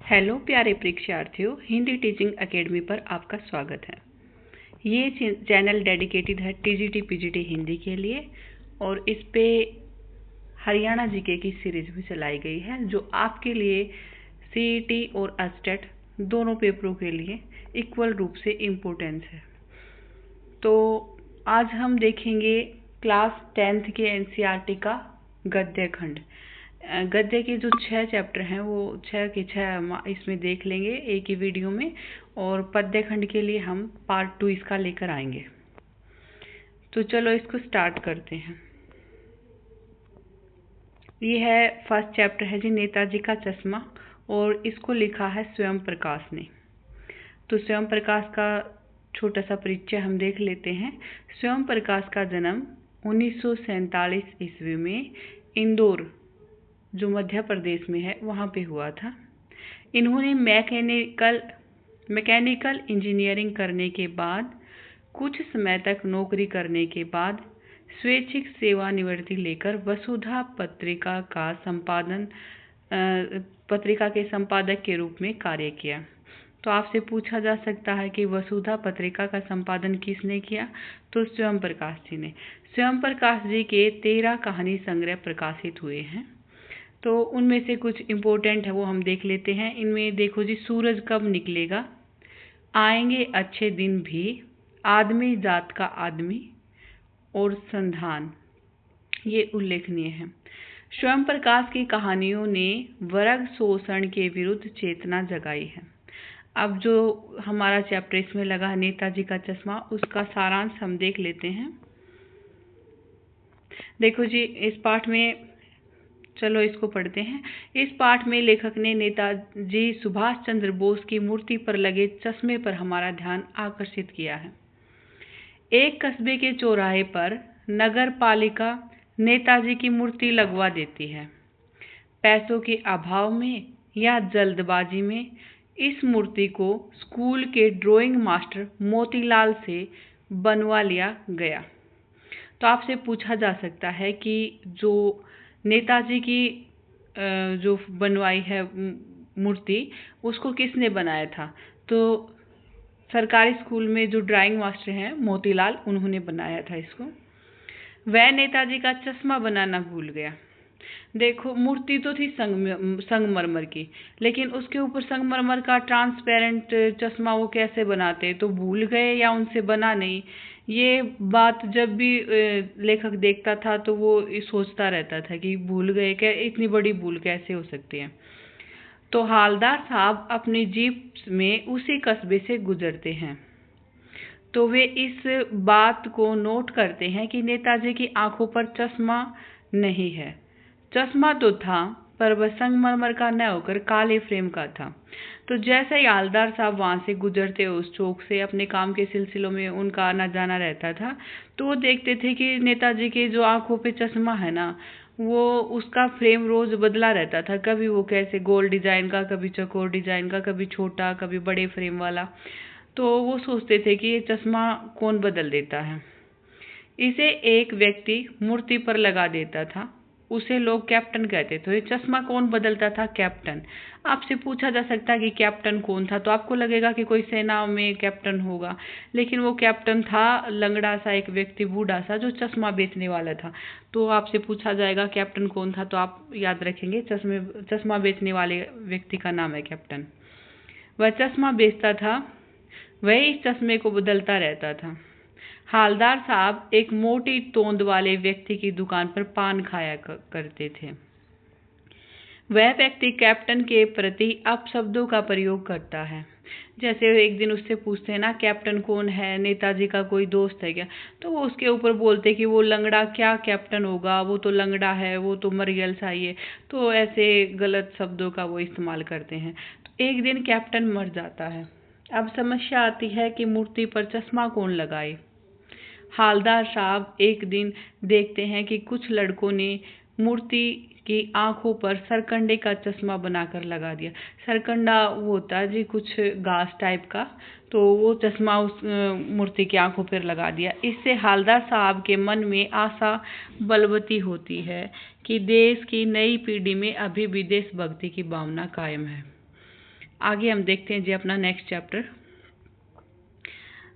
Hello प्यारे परीक्षार्थियों, Hindi teaching academy पर आपका स्वागत है। ये चैनल डेडिकेटेड है टीजीटी पीजीटी हिंदी के लिए और इस पे हरियाणा जीके की सीरीज भी चलाई गई है जो आपके लिए सीईटी और एस्टेट दोनों पेपरों के लिए इक्वल रूप से इम्पोर्टेंस है। तो आज हम देखेंगे क्लास 10th के एनसीईआरटी का गद्य खंड। गद्य के जो 6 चैप्टर हैं वो 6 के 6 इसमें देख लेंगे एक ही वीडियो में, और पद्य खंड के लिए हम पार्ट 2 इसका लेकर आएंगे। तो चलो इसको स्टार्ट करते हैं। ये है फर्स्ट चैप्टर है जी, नेताजी का चश्मा, और इसको लिखा है स्वयं प्रकाश ने। तो स्वयं प्रकाश का छोटा सा परिचय हम देख लेते हैं। स्वयं प्रकाश का जन्म 1947 ईस्वी में इंदौर, जो मध्य प्रदेश में है, वहाँ पे हुआ था। इन्होंने मैकेनिकल इंजीनियरिंग करने के बाद कुछ समय तक नौकरी करने के बाद स्वैच्छिक सेवानिवृत्ति लेकर वसुधा पत्रिका के संपादक के रूप में कार्य किया। तो आपसे पूछा जा सकता है कि वसुधा पत्रिका का संपादन किसने किया? तो स्वयं प्रकाश जी ने। स्वयं प्रकाश जी के 13 कहानी संग्रह प्रकाशित हुए हैं। तो उनमें से कुछ इम्पोर्टेंट है वो हम देख लेते हैं। इनमें देखो जी, सूरज कब निकलेगा, आएंगे अच्छे दिन भी, आदमी जात का आदमी, और संधान, ये उल्लेखनीय है। स्वयं प्रकाश की कहानियों ने वर्ग शोषण के विरुद्ध चेतना जगाई है। अब जो हमारा चैप्टर इसमें लगा है नेताजी का चश्मा, उसका सारांश हम देख लेते हैं। देखो जी, इस पाठ में, चलो इसको पढ़ते हैं। इस पाठ में लेखक ने नेताजी सुभाष चंद्र बोस की मूर्ति पर लगे चश्मे पर हमारा ध्यान आकर्षित किया है। एक कस्बे के चौराहे पर नगर पालिका नेताजी की मूर्ति लगवा देती है। पैसों के अभाव में या जल्दबाजी में इस मूर्ति को स्कूल के ड्राइंग मास्टर मोतीलाल से बनवा लिया गया। तो आपसे पूछा जा सकता है कि जो नेताजी की जो बनवाई है मूर्ति, उसको किसने बनाया था? तो सरकारी स्कूल में जो ड्राइंग मास्टर हैं मोतीलाल, उन्होंने बनाया था इसको। वह नेताजी का चश्मा बनाना भूल गया। देखो, मूर्ति तो थी संगमरमर की, लेकिन उसके ऊपर संगमरमर का ट्रांसपेरेंट चश्मा वो कैसे बनाते? तो भूल गए या उनसे बना नहीं। ये बात जब भी लेखक देखता था तो वो सोचता रहता था कि भूल गए, क्या इतनी बड़ी भूल कैसे हो सकती है। तो हालदार साहब अपनी जीप में उसी कस्बे से गुजरते हैं, तो वे इस बात को नोट करते हैं कि नेताजी की आंखों पर चश्मा नहीं है। चश्मा तो था, पर वह संगमरमर का न होकर काले फ्रेम का था। तो जैसे ही हालदार साहब वहां से गुजरते, उस चौक से अपने काम के सिलसिलों में उनका आना जाना रहता था, तो वो देखते थे कि नेताजी के जो आंखों पे चश्मा है ना, वो उसका फ्रेम रोज बदला रहता था। कभी वो कैसे गोल डिजाइन का, कभी चौकोर डिजाइन का, कभी छोटा, कभी बड़े फ्रेम वाला। तो वो सोचते थे कि ये चश्मा कौन बदल देता है। इसे एक व्यक्ति मूर्ति पर लगा देता था, उसे लोग कैप्टन कहते थे। ये चश्मा कौन बदलता था? कैप्टन। आपसे पूछा जा सकता है कि कैप्टन कौन था, तो आपको लगेगा कि कोई सेना में कैप्टन होगा, लेकिन वो कैप्टन था लंगड़ा सा एक व्यक्ति, बूढ़ा सा, जो चश्मा बेचने वाला था। तो आपसे पूछा जाएगा कैप्टन कौन था, तो आप याद रखेंगे चश्मा बेचने वाले व्यक्ति का नाम है कैप्टन। वह चश्मा बेचता था, वह इस चश्मे को बदलता रहता था। हालदार साहब एक मोटी तोंद वाले व्यक्ति की दुकान पर पान खाया करते थे। वह व्यक्ति कैप्टन के प्रति अपशब्दों का प्रयोग करता है। जैसे एक दिन उससे पूछते हैं ना, कैप्टन कौन है, नेताजी का कोई दोस्त है क्या? तो वो उसके ऊपर बोलते कि वो लंगड़ा क्या कैप्टन होगा, वो तो लंगड़ा है, वो तो मरियल सा ही है। तो ऐसे गलत शब्दों का वो इस्तेमाल करते हैं। तो एक दिन कैप्टन मर जाता है। अब समस्या आती है कि मूर्ति पर चश्मा कौन लगाए। हालदार साहब एक दिन देखते हैं कि कुछ लड़कों ने मूर्ति की आंखों पर सरकंडे का चश्मा बनाकर लगा दिया। सरकंडा वो होता है जी, कुछ घास टाइप का, तो वो चश्मा उस मूर्ति की आंखों पर लगा दिया। इससे हालदार साहब के मन में आशा बलवती होती है कि देश की नई पीढ़ी में अभी भी देशभक्ति की भावना कायम है। आगे हम देखते हैं जी अपना नेक्स्ट चैप्टर,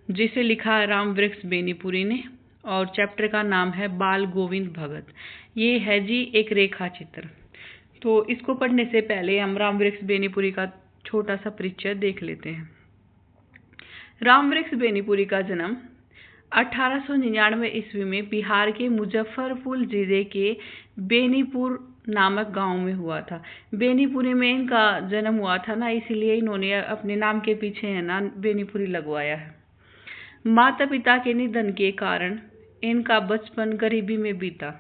जिसे लिखा है रामवृक्ष बेनीपुरी ने, और चैप्टर का नाम है बाल गोविंद भगत। ये है जी एक रेखा चित्र। तो इसको पढ़ने से पहले हम रामवृक्ष बेनीपुरी का छोटा सा परिचय देख लेते हैं। रामवृक्ष बेनीपुरी का जन्म 1899 ईस्वी में बिहार के मुजफ्फरपुर जिले के बेनीपुर नामक गांव में हुआ था। बेनीपुरी में इनका जन्म हुआ था ना, इसीलिए इन्होंने अपने नाम के पीछे है ना बेनीपुरी लगवाया है। माता पिता के निधन के कारण इनका बचपन गरीबी में बीता।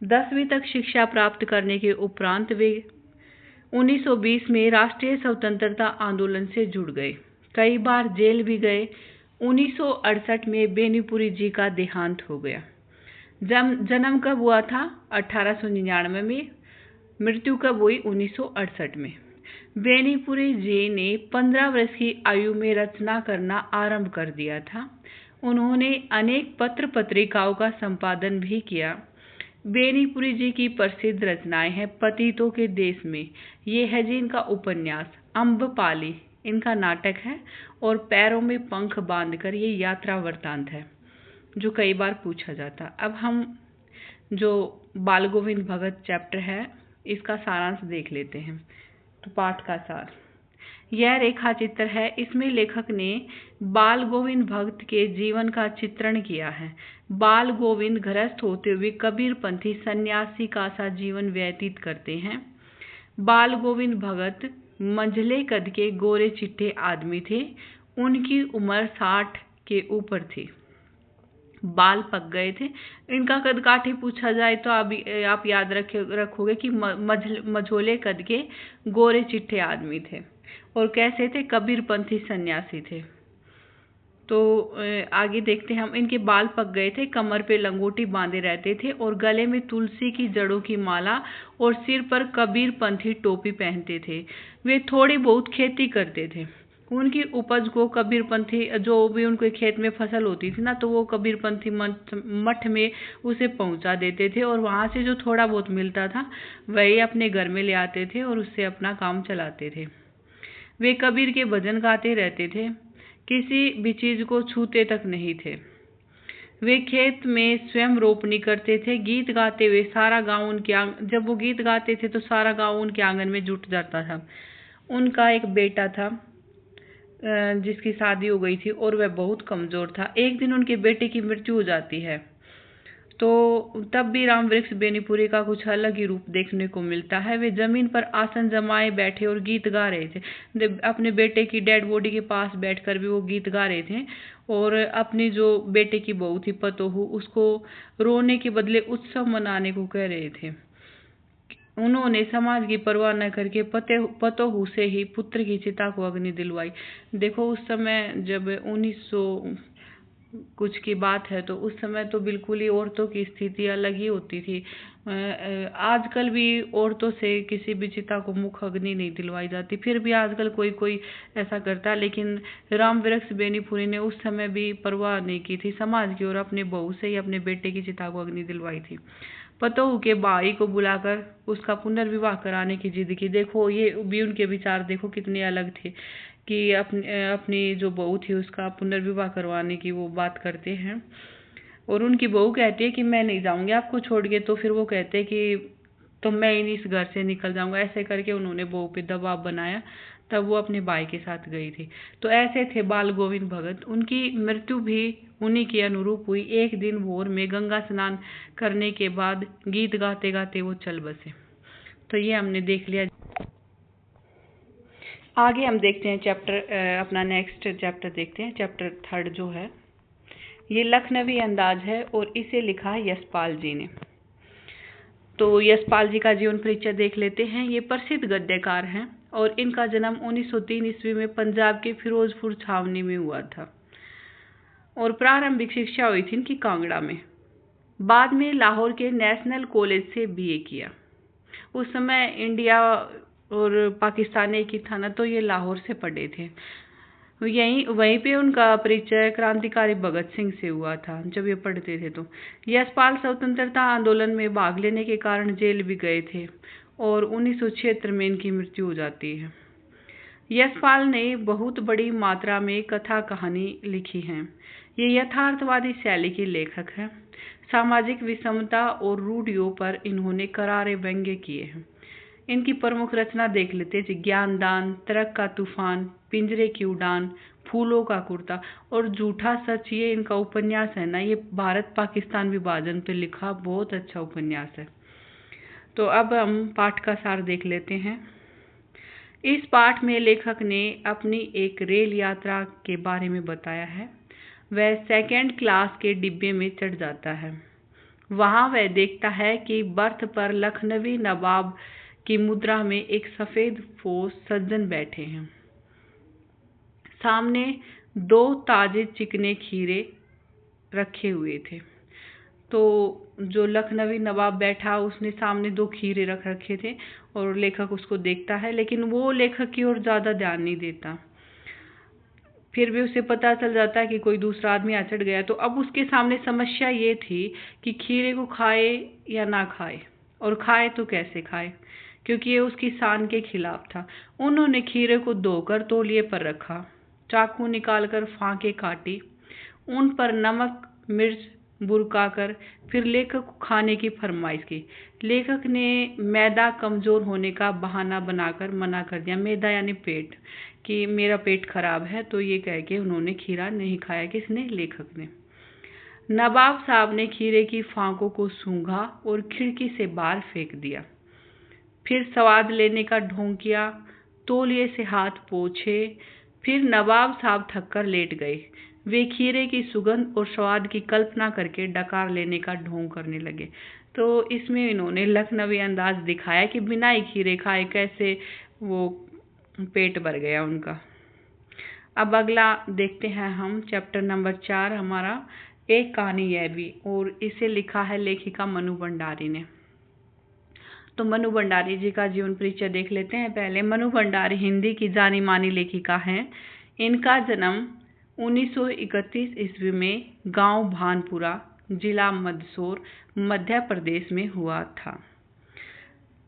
10वीं तक शिक्षा प्राप्त करने के उपरांत वे 1920 में राष्ट्रीय स्वतंत्रता आंदोलन से जुड़ गए। कई बार जेल भी गए। 1968 में बेनीपुरी जी का देहांत हो गया। जन्म कब हुआ था? 1899 में। मृत्यु कब हुई? 1968 में। बेनीपुरी जी ने 15 वर्ष की आयु में रचना करना आरंभ कर दिया था। उन्होंने अनेक पत्र पत्रिकाओं का संपादन भी किया। बेनीपुरी जी की प्रसिद्ध रचनाएं हैं पतितों के देश में, ये है जी इनका उपन्यास। अम्बपाली इनका नाटक है, और पैरों में पंख बांधकर ये यात्रा वृत्तांत है, जो कई बार पूछा जाता। अब हम जो बाल गोविंद भगत चैप्टर है इसका सारांश देख लेते हैं। तो पाठ का सार, यह रेखा चित्र है। इसमें लेखक ने बाल गोविंद भगत के जीवन का चित्रण किया है। बाल गोविंद गृहस्थ होते हुए कबीरपंथी सन्यासी का सा जीवन व्यतीत करते हैं। बाल गोविंद भगत मंझले कद के गोरे चिट्टे आदमी थे। उनकी उम्र 60 के ऊपर थी। बाल पक गए थे। इनका कद काठी पूछा जाए तो आप याद रखोगे कि मझोले कद के गोरे चिट्टे आदमी थे, और कैसे थे? कबीरपंथी सन्यासी थे। तो आगे देखते हैं हम। इनके बाल पक गए थे, कमर पे लंगोटी बांधे रहते थे, और गले में तुलसी की जड़ों की माला, और सिर पर कबीरपंथी टोपी पहनते थे। वे थोड़ी बहुत खेती करते थे। उनकी उपज को कबीरपंथी, जो भी उनके खेत में फसल होती थी ना, तो वो कबीरपंथी मठ में उसे पहुंचा देते थे, और वहां से जो थोड़ा बहुत मिलता था वही अपने घर में ले आते थे और उससे अपना काम चलाते थे। वे कबीर के भजन गाते रहते थे, किसी भी चीज को छूते तक नहीं थे। वे खेत में स्वयं रोपनी करते थे। गीत गाते हुए सारा गांव उनके जब वो गीत गाते थे तो सारा गांव उनके आंगन में जुट जाता था। उनका एक बेटा था जिसकी शादी हो गई थी, और वह बहुत कमजोर था। एक दिन उनके बेटे की मृत्यु हो जाती है। तो तब भी रामवृक्ष बेनीपुरी का कुछ अलग ही रूप देखने को मिलता है। वे जमीन पर आसन जमाए बैठे और गीत गा रहे थे। अपने बेटे की डेड बॉडी के पास बैठकर भी वो गीत गा रहे थे, और अपनी जो बेटे की बहू थी पतोहू, उसको रोने के बदले उत्सव मनाने को कह रहे थे। उन्होंने समाज की परवाह न करके पतोहू से ही पुत्र की चिता को अग्नि दिलवाई। देखो उस समय जब 1900 कुछ की बात है, तो उस समय तो बिल्कुल ही औरतों की स्थिति अलग ही होती थी। आजकल भी औरतों से किसी भी चिता को मुख अग्नि नहीं दिलवाई जाती, फिर भी आजकल कोई कोई ऐसा करता है, लेकिन रामवृक्ष बेनीपुरी ने उस समय भी परवाह नहीं की थी समाज की, और अपने बहू से ही अपने बेटे की चिता को अग्नि दिलवाई थी। पतोहू के भाई को बुलाकर उसका पुनर्विवाह कराने की जिद की। देखो ये भी उनके विचार देखो कितने अलग थे, कि अपनी जो बहू थी उसका पुनर्विवाह करवाने की वो बात करते हैं, और उनकी बहू कहती है कि मैं नहीं जाऊंगी आपको छोड़ के। तो फिर वो कहते हैं कि तो मैं इस घर से निकल जाऊंगा। ऐसे करके उन्होंने बहू पे दबाव बनाया, तब वो अपने भाई के साथ गई थी। तो ऐसे थे बाल गोविंद भगत। उनकी मृत्यु भी उन्हीं के अनुरूप हुई। एक दिन भोर में गंगा स्नान करने के बाद गीत गाते गाते वो चल बसे। तो ये हमने देख लिया। आगे हम देखते हैं अपना नेक्स्ट चैप्टर देखते हैं। चैप्टर 3 जो है ये लखनवी अंदाज है, और इसे लिखा है यशपाल जी ने। तो यशपाल जी का जीवन परिचय देख लेते हैं। ये प्रसिद्ध गद्यकार हैं, और इनका जन्म 1903 ईस्वी में पंजाब के फिरोजपुर छावनी में हुआ था, और प्रारंभिक शिक्षा हुई थी इनकी कांगड़ा में। बाद में लाहौर के नेशनल कॉलेज से बीए किया। उस समय इंडिया और पाकिस्तान एक ही था ना, तो ये लाहौर से पढ़े थे। वहीं पे उनका परिचय क्रांतिकारी भगत सिंह से हुआ था जब ये पढ़ते थे। तो यशपाल स्वतंत्रता आंदोलन में भाग लेने के कारण जेल भी गए थे, और 1976 में इनकी मृत्यु हो जाती है। यशपाल ने बहुत बड़ी मात्रा में कथा कहानी लिखी हैं। ये यथार्थवादी शैली के लेखक हैं। सामाजिक विषमता और रूढ़ियों पर इन्होंने करारे व्यंग्य किए हैं। इनकी प्रमुख रचना देख लेते हैं। ज्ञानदान, तरक का तूफान, पिंजरे की उड़ान, फूलों का कुर्ता और झूठा सच, ये इनका उपन्यास है ना, ये भारत पाकिस्तान विभाजन पे लिखा बहुत अच्छा उपन्यास है। तो अब हम पाठ का सार देख लेते हैं। इस पाठ में लेखक ने अपनी एक रेल यात्रा के बारे में बताया है। वह सेकंड क्लास के डिब्बे में चढ़ जाता है। वहां वह देखता है कि बर्थ पर लखनवी नवाब की मुद्रा में एक सफेद पोश सज्जन बैठे हैं। सामने 2 ताजे चिकने खीरे रखे हुए थे। तो जो लखनवी नवाब बैठा, उसने सामने 2 खीरे रख रखे थे और लेखक उसको देखता है, लेकिन वो लेखक की ओर ज़्यादा ध्यान नहीं देता। फिर भी उसे पता चल जाता है कि कोई दूसरा आदमी आ चढ़ गया। तो अब उसके सामने समस्या ये थी कि खीरे को खाए या ना खाए, और खाए तो कैसे खाए, क्योंकि ये उसकी शान के खिलाफ था। उन्होंने खीरे को धोकर तौलिए पर रखा, चाकू निकालकर फांके काटी, उन पर नमक मिर्च बुरकाकर फिर लेखक को खाने की फरमाइश की। लेखक ने मैदा कमजोर होने का बहाना बनाकर मना कर दिया। मैदा यानी पेट, कि मेरा पेट खराब है, तो ये कह के उन्होंने खीरा नहीं खाया। किसने? लेखक ने। नवाब साहब ने खीरे की फांकों को सूंघा और खिड़की से बाहर फेंक दिया। फिर स्वाद लेने का ढोंग किया, तौलिए से हाथ पोंछे। फिर नवाब साहब थककर लेट गए। वे खीरे की सुगंध और स्वाद की कल्पना करके डकार लेने का ढोंग करने लगे। तो इसमें इन्होंने लखनवी अंदाज दिखाया कि बिना ही खीरे खाए कैसे वो पेट भर गया उनका। अब अगला देखते हैं हम, चैप्टर नंबर 4 हमारा, एक कहानी यह भी, और इसे लिखा है लेखिका मनु भंडारी ने। तो मनु भंडारी जी का जीवन परिचय देख लेते हैं पहले। मनु भंडारी हिंदी की जानी मानी लेखिका हैं। इनका जन्म 1931 ईस्वी में गांव भानपुरा, जिला मंदसौर, मध्य प्रदेश में हुआ था।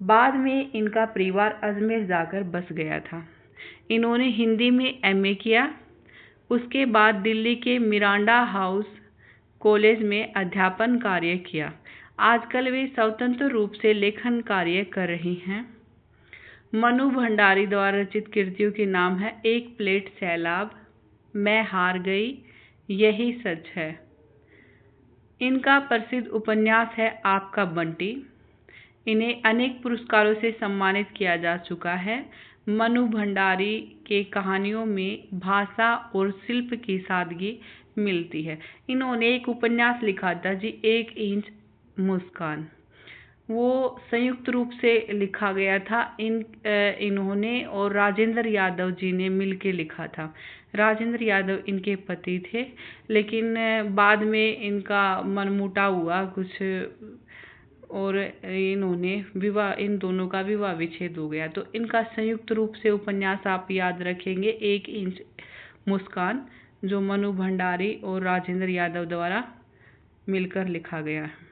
बाद में इनका परिवार अजमेर जाकर बस गया था। इन्होंने हिंदी में एमए किया। उसके बाद दिल्ली के मिरांडा हाउस कॉलेज में अध्यापन कार्य किया। आजकल वे स्वतंत्र रूप से लेखन कार्य कर रही हैं। मनु भंडारी द्वारा रचित कृतियों के नाम है एक प्लेट सैलाब, मैं हार गई, यही सच है। इनका प्रसिद्ध उपन्यास है आपका बंटी। इन्हें अनेक पुरस्कारों से सम्मानित किया जा चुका है। मनु भंडारी के कहानियों में भाषा और शिल्प की सादगी मिलती है। इन्होंने एक उपन्यास लिखा था जी, 1 इंच मुस्कान। वो संयुक्त रूप से लिखा गया था। इन्होंने और राजेंद्र यादव जी ने मिलके लिखा था। राजेंद्र यादव इनके पति थे, लेकिन बाद में इनका मनमुटाव हुआ कुछ, और इन्होंने विवाह, इन दोनों का विवाह विच्छेद हो गया। तो इनका संयुक्त रूप से उपन्यास आप याद रखेंगे, 1 इंच मुस्कान, जो मनु भंडारी और राजेंद्र यादव द्वारा मिलकर लिखा गया है।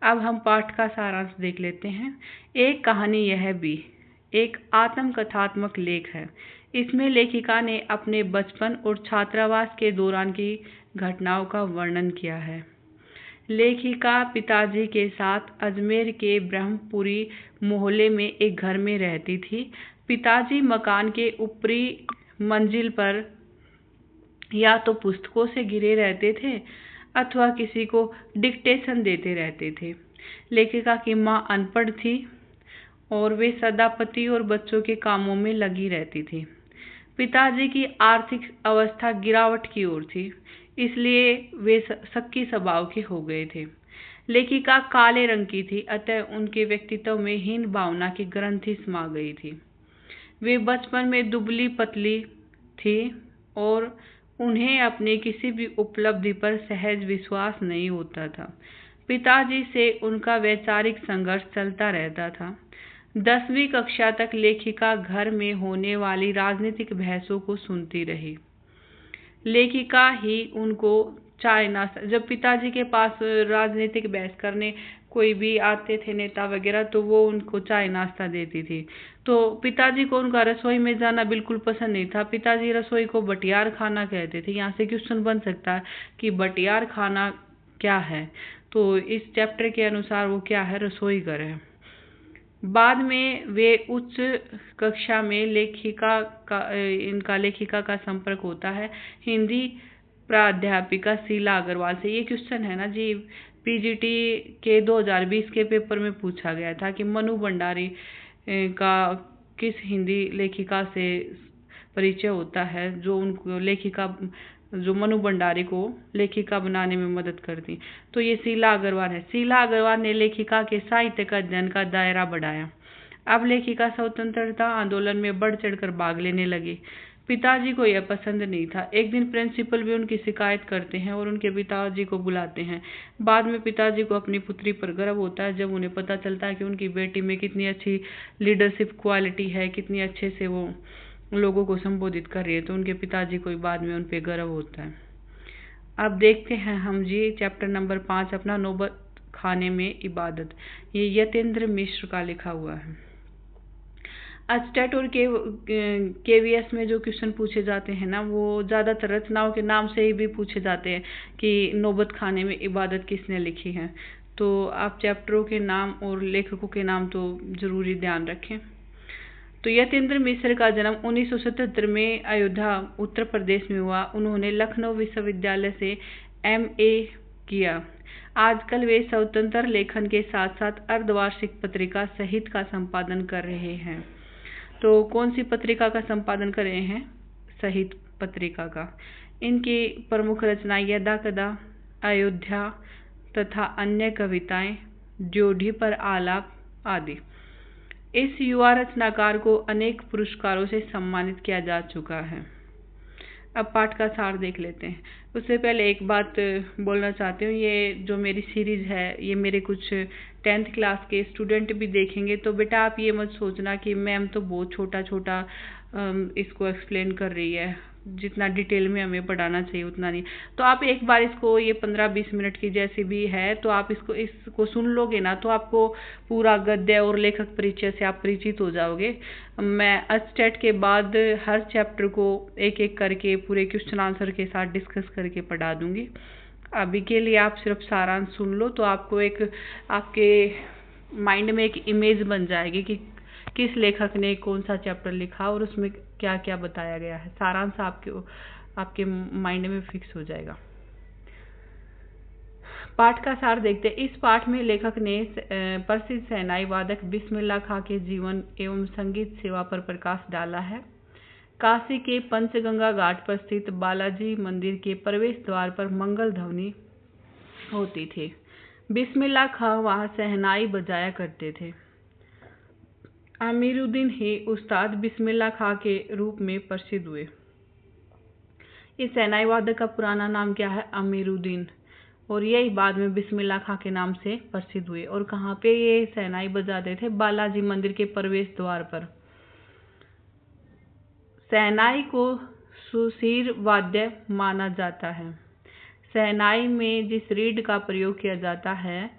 अब हम पाठ का सारांश देख लेते हैं। एक कहानी यह भी एक आत्मकथात्मक लेख है। इसमें लेखिका ने अपने बचपन और छात्रावास के दौरान की घटनाओं का वर्णन किया है। लेखिका पिताजी के साथ अजमेर के ब्रह्मपुरी मोहल्ले में एक घर में रहती थी। पिताजी मकान के ऊपरी मंजिल पर या तो पुस्तकों से घिरे रहते थे अथवा किसी को डिक्टेशन देते रहते थे। लेखिका की मां अनपढ़ थी और वे सदा पति और बच्चों के कामों में लगी रहती थी। पिताजी की आर्थिक अवस्था गिरावट की ओर थी, इसलिए वे शक्की स्वभाव के हो गए थे। लेखिका काले रंग की थी, अतः उनके व्यक्तित्व में हीन भावना की ग्रंथि समा गई थी। वे बचपन में दुबली पतली थी और उन्हें अपनी किसी भी उपलब्धि पर सहज विश्वास नहीं होता था। पिताजी से उनका वैचारिक संघर्ष चलता रहता था। 10वीं कक्षा तक लेखिका घर में होने वाली राजनीतिक बहसों को सुनती रही। लेखिका ही उनको चाय नाश्ता, जब पिताजी के पास राजनीतिक बहस करने कोई भी आते थे नेता वगैरह तो वो उनको चाय नाश्ता देती थी। तो पिताजी को उनका रसोई में जाना बिल्कुल पसंद नहीं था। पिताजी रसोई को बटियार खाना कहते थे। यहाँ से क्वेश्चन बन सकता है कि बटियार खाना क्या है, तो इस चैप्टर के अनुसार वो क्या है, रसोई घर है। बाद में वे उच्च कक्षा में इनका लेखिका का संपर्क होता है हिंदी प्राध्यापिका शीला अग्रवाल से। ये क्वेश्चन है ना जी, पीजीटी के 2020 के पेपर में पूछा गया था कि मनु भंडारी का किस हिंदी लेखिका से परिचय होता है जो उनको जो मनु भंडारी को लेखिका बनाने में मदद करती। तो ये शीला अग्रवाल है। शीला अग्रवाल ने लेखिका के साहित्य का अध्ययन का दायरा बढ़ाया। अब लेखिका स्वतंत्रता आंदोलन में बढ़ चढ़कर भाग लेने लगी। पिताजी को यह पसंद नहीं था। एक दिन प्रिंसिपल भी उनकी शिकायत करते हैं और उनके पिताजी को बुलाते हैं। बाद में पिताजी को अपनी पुत्री पर गर्व होता है जब उन्हें पता चलता है कि उनकी बेटी में कितनी अच्छी लीडरशिप क्वालिटी है, कितनी अच्छे से वो लोगों को संबोधित कर रही है। तो उनके पिताजी को बाद में उन पर गर्व होता है। अब देखते हैं हम जी चैप्टर नंबर 5 अपना, नौबत खाने में इबादत। ये यतेंद्र मिश्र का लिखा हुआ है। स्टेट और केवीएस में जो क्वेश्चन पूछे जाते हैं ना, वो ज़्यादातर रचनाओं के नाम से ही भी पूछे जाते हैं कि नौबत खाने में इबादत किसने लिखी है। तो आप चैप्टरों के नाम और लेखकों के नाम तो ज़रूरी ध्यान रखें। तो यतेंद्र मिश्र का जन्म 1977 में अयोध्या उत्तर प्रदेश में हुआ। उन्होंने लखनऊ विश्वविद्यालय से MA किया। आजकल वे स्वतंत्र लेखन के साथ साथ अर्धवार्षिक पत्रिका सहित का संपादन कर रहे हैं। तो कौन सी पत्रिका का संपादन कर रहे हैं? सहित पत्रिका का। इनकी प्रमुख रचनाएं यदा कदा, अयोध्या तथा अन्य कविताएं, ड्योढ़ी पर आलाप आदि। इस युवा रचनाकार को अनेक पुरस्कारों से सम्मानित किया जा चुका है। अब पाठ का सार देख लेते हैं। उससे पहले एक बात बोलना चाहती हूँ, ये जो मेरी सीरीज़ है ये मेरे कुछ 10th क्लास के स्टूडेंट भी देखेंगे। तो बेटा आप ये मत सोचना कि मैम तो बहुत छोटा छोटा इसको एक्सप्लेन कर रही है, जितना डिटेल में हमें पढ़ाना चाहिए उतना नहीं। तो आप एक बार इसको, ये 15-20 मिनट की जैसी भी है, तो आप इसको सुन लोगे ना तो आपको पूरा गद्य और लेखक परिचय से आप परिचित हो जाओगे। मैं स्टेट के बाद हर चैप्टर को एक एक करके पूरे क्वेश्चन आंसर के साथ डिस्कस करके पढ़ा दूंगी। अभी के लिए आप सिर्फ सारांश सुन लो तो आपको एक आपके माइंड में एक इमेज बन जाएगी कि किस लेखक ने कौन सा चैप्टर लिखा और उसमें क्या क्या बताया गया है। सारांश आपके माइंड में फिक्स हो जाएगा। पाठ का सार देखते हैं। इस पाठ में लेखक ने प्रसिद्ध शहनाई वादक बिस्मिल्लाह खां के जीवन एवं संगीत सेवा पर प्रकाश डाला है। काशी के पंचगंगा घाट पर स्थित बालाजी मंदिर के प्रवेश द्वार पर मंगल ध्वनि होती थी। बिस्मिल्लाह खां वहां शहनाई बजाया करते थे। अमीरुद्दीन ही उस्ताद बिस्मिल्लाह खां के रूप में प्रसिद्ध हुए। इस शहनाई वादक का पुराना नाम क्या है? अमीरुद्दीन। और यही बाद में बिस्मिल्लाह खां के नाम से प्रसिद्ध हुए। और कहाँ पे ये शहनाई बजाते थे? बालाजी मंदिर के प्रवेश द्वार पर। शहनाई को सुशीर वाद्य माना जाता है। शहनाई में जिस रीड का प्रयोग किया जाता है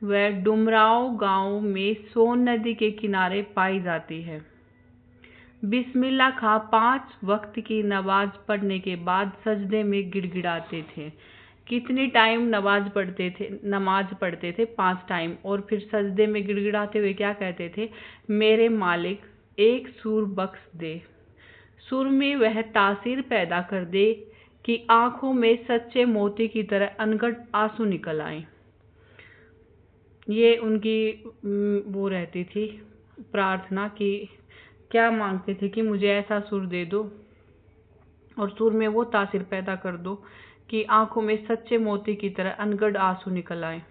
वह डुमरांव गांव में सोन नदी के किनारे पाई जाती है। बिस्मिल्लाह खां 5 वक्त की नमाज पढ़ने के बाद सजदे में गिड़गिड़ाते थे। कितनी टाइम नमाज पढ़ते थे? 5 टाइम। और फिर सजदे में गिड़गिड़ाते हुए क्या कहते थे? मेरे मालिक एक सुर बख्श दे। सुर में वह तासीर पैदा कर दे कि आंखों में सच्चे मोती की तरह अनगढ़ आंसू निकल आए। ये उनकी वो रहती थी प्रार्थना कि क्या मांगते थे कि मुझे ऐसा सुर दे दो और सुर में वो तासीर पैदा कर दो कि आंखों में सच्चे मोती की तरह अनगढ़ आंसू निकल आए।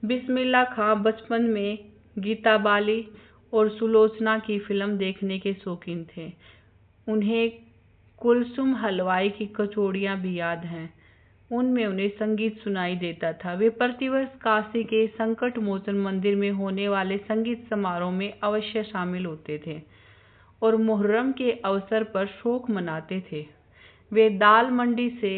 बिस्मिल्लाह खां बचपन में गीता बाली और सुलोचना की फिल्म देखने के शौकीन थे। उन्हें कुलसुम हलवाई की कचौड़ियाँ भी याद हैं। उनमें उन्हें संगीत सुनाई देता था। वे प्रतिवर्ष काशी के संकट मोचन मंदिर में होने वाले संगीत समारोह में अवश्य शामिल होते थे और मुहर्रम के अवसर पर शोक मनाते थे। वे दाल मंडी से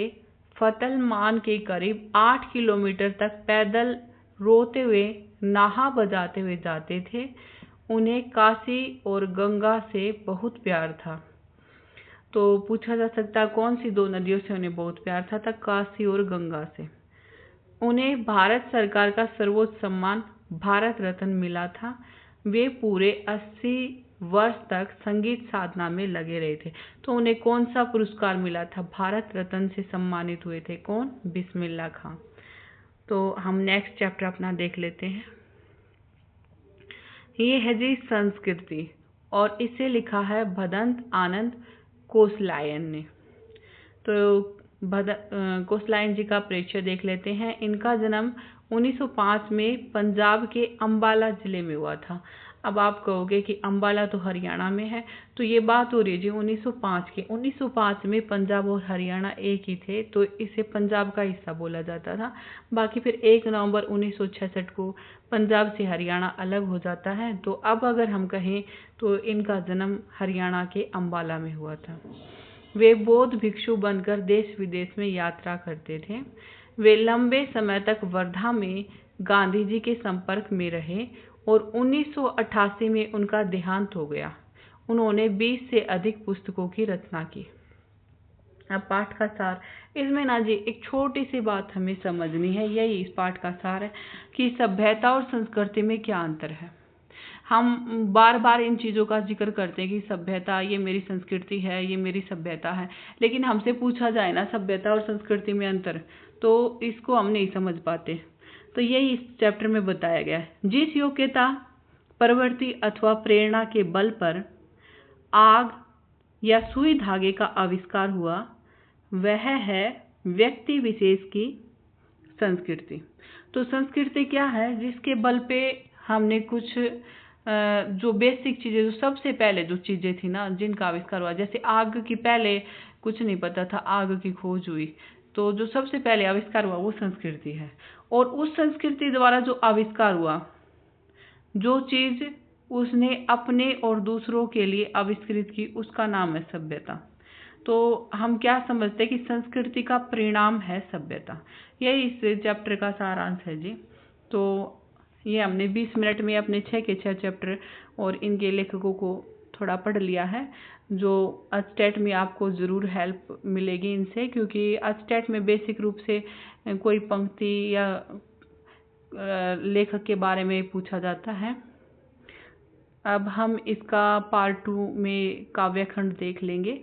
फतलमान के करीब 8 किलोमीटर तक पैदल रोते हुए नाहा बजाते हुए जाते थे। उन्हें काशी और गंगा से बहुत प्यार था। तो पूछा जा सकता है कौन सी दो नदियों से उन्हें बहुत प्यार था? काशी और गंगा से। उन्हें भारत सरकार का सर्वोच्च सम्मान भारत रत्न मिला था। वे पूरे 80 वर्ष तक संगीत साधना में लगे रहे थे। तो उन्हें कौन सा पुरस्कार मिला था? भारत रत्न से सम्मानित हुए थे। कौन? बिस्मिल्लाह खां। तो हम नेक्स्ट चैप्टर अपना देख लेते हैं। ये है जी संस्कृति, और इसे लिखा है भदंत आनंद कोसलायन ने। तो कोसलायन जी का परिचय देख लेते हैं। इनका जन्म 1905 में पंजाब के अंबाला जिले में हुआ था। अब आप कहोगे कि अंबाला तो हरियाणा में है, तो ये बात हो रही है जी 1905 की। 1905 में पंजाब और हरियाणा एक ही थे, तो इसे पंजाब का हिस्सा बोला जाता था। बाकी फिर 1 नवंबर 1966 को पंजाब से हरियाणा अलग हो जाता है। तो अब अगर हम कहें तो इनका जन्म हरियाणा के अंबाला में हुआ था। वे बौद्ध भिक्षु बनकर देश विदेश में यात्रा करते थे। वे लंबे समय तक वर्धा में गांधी जी के संपर्क में रहे और 1988 में उनका देहांत हो गया। उन्होंने 20 से अधिक पुस्तकों की रचना की। अब पाठ का सार, इसमें ना जी एक छोटी सी बात हमें समझनी है, यही इस पाठ का सार है कि सभ्यता और संस्कृति में क्या अंतर है। हम बार बार इन चीज़ों का जिक्र करते हैं कि सभ्यता ये मेरी संस्कृति है, ये मेरी सभ्यता है, लेकिन हमसे पूछा जाए ना सभ्यता और संस्कृति में अंतर, तो इसको हम नहीं समझ पाते। तो यही इस चैप्टर में बताया गया है। जिस योग्यता, प्रवृत्ति अथवा प्रेरणा के बल पर आग या सुई धागे का आविष्कार हुआ, वह है व्यक्ति विशेष की संस्कृति। तो संस्कृति क्या है? जिसके बल पे हमने कुछ जो बेसिक चीज़ें, जो सबसे पहले जो चीज़ें थी ना जिनका आविष्कार हुआ, जैसे आग की पहले कुछ नहीं पता था, आग की खोज हुई, तो जो सबसे पहले आविष्कार हुआ वो संस्कृति है। और उस संस्कृति द्वारा जो आविष्कार हुआ, जो चीज़ उसने अपने और दूसरों के लिए आविष्कृत की, उसका नाम है सभ्यता। तो हम क्या समझते हैं कि संस्कृति का परिणाम है सभ्यता। यही इस चैप्टर का सारांश है जी। तो ये हमने 20 मिनट में अपने 6 के 6 चैप्टर और इनके लेखकों को थोड़ा पढ़ लिया है, जो अस्टेट में आपको ज़रूर हेल्प मिलेगी इनसे, क्योंकि अस्टेट में बेसिक रूप से कोई पंक्ति या लेखक के बारे में पूछा जाता है। अब हम इसका पार्ट 2 में काव्यखंड देख लेंगे।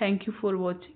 Thank you for watching.